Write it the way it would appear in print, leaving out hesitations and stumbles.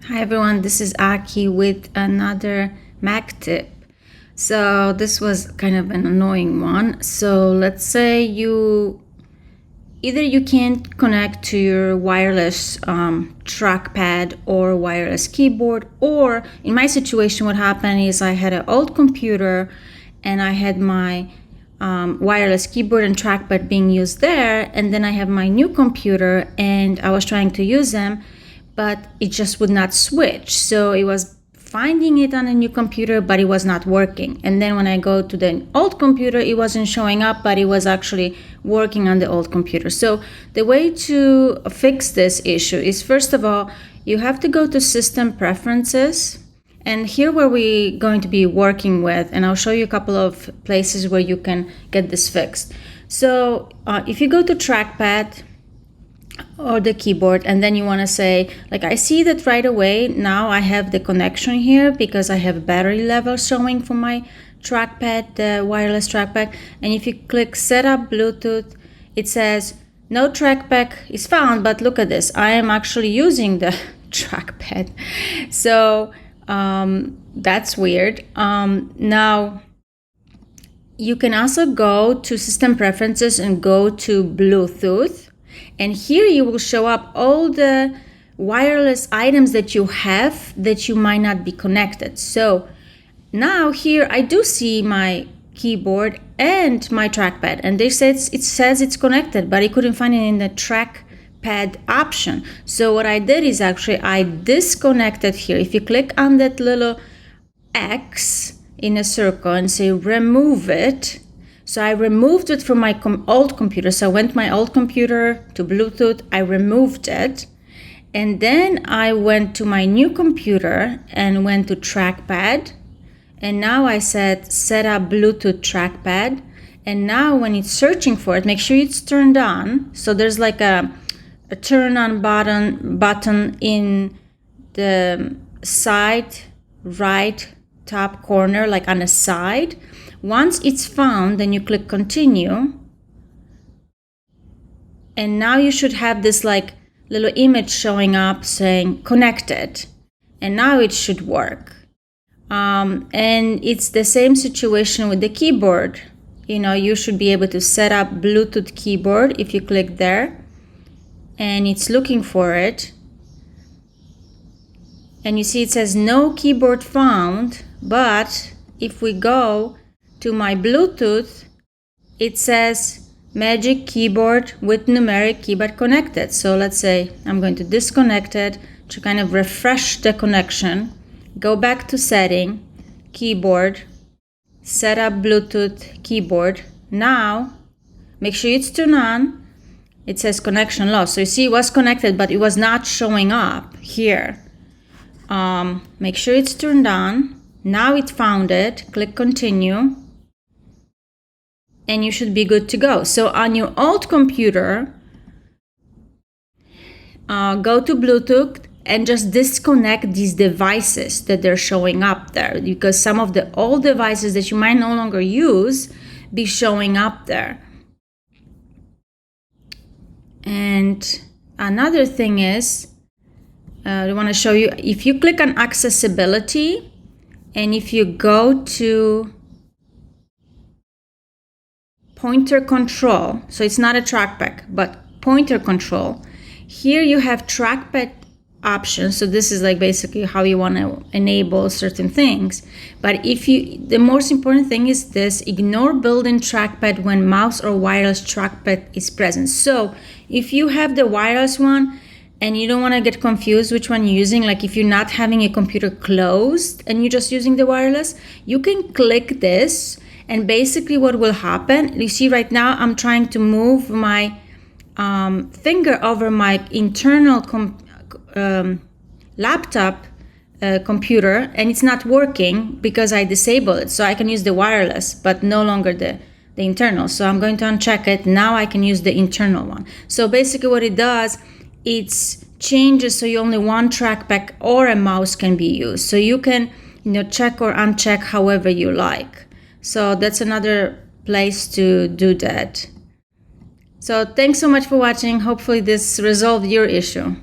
Hi everyone, this is Aki with another Mac tip. So this was kind of an annoying one. So let's say you can't connect to your wireless trackpad or wireless keyboard, or in my situation what happened is I had an old computer and I had my wireless keyboard and trackpad being used there, and then I have my new computer and I was trying to use them, but it just would not switch. So it was finding it on a new computer, but it was not working. And then when I go to the old computer, it wasn't showing up, but it was actually working on the old computer. So the way to fix this issue is, first of all, you have to go to System Preferences. And here where we're going to be working with, and I'll show you a couple of places where you can get this fixed. So if you go to Trackpad, or the keyboard, and then you want to say, like, I see that right away now I have the connection here because I have battery level showing for my trackpad, the wireless trackpad. And if you click setup Bluetooth, it says no trackpad is found, but look at this, I am actually using the trackpad. So that's weird. Now you can also go to System Preferences and go to Bluetooth. And here you will show up all the wireless items that you have that you might not be connected. So now here I do see my keyboard and my trackpad, and it says it's connected, but I couldn't find it in the trackpad option. So what I did is actually I disconnected here. If you click on that little X in a circle and say remove it, so I removed it from my old computer. So I went my old computer to Bluetooth, I removed it. And then I went to my new computer and went to Trackpad. And now I said set up Bluetooth trackpad. And now when it's searching for it, make sure it's turned on. So there's like a turn on button in the side right top corner, like on the side. Once it's found, then you click continue. And now you should have this like little image showing up saying connected. And now it should work. And it's the same situation with the keyboard. You know, you should be able to set up Bluetooth keyboard if you click there. And it's looking for it. And you see it says no keyboard found. But if we go to my Bluetooth, it says Magic Keyboard with numeric keyboard connected. So let's say I'm going to disconnect it to kind of refresh the connection. Go back to setting, keyboard, set up Bluetooth keyboard. Now, make sure it's turned on. It says connection lost. So you see it was connected, but it was not showing up here. Make sure it's turned on. Now it found it. Click continue. And you should be good to go. So on your old computer, go to Bluetooth and just disconnect these devices that they're showing up there, because some of the old devices that you might no longer use be showing up there. And another thing is, I want to show you, if you click on accessibility and if you go to pointer control, so it's not a trackpad, but pointer control, here you have trackpad options. So this is like basically how you want to enable certain things. But the most important thing is this: ignore built-in trackpad when mouse or wireless trackpad is present. So if you have the wireless one and you don't want to get confused which one you're using, like if you're not having a computer closed and you're just using the wireless, you can click this. And basically what will happen, you see right now I'm trying to move my finger over my internal laptop computer, and it's not working because I disabled it. So I can use the wireless, but no longer the internal. So I'm going to uncheck it. Now I can use the internal one. So basically what it does, it changes so you only one trackpad or a mouse can be used. So you can, check or uncheck however you like. So that's another place to do that. So thanks so much for watching. Hopefully this resolved your issue.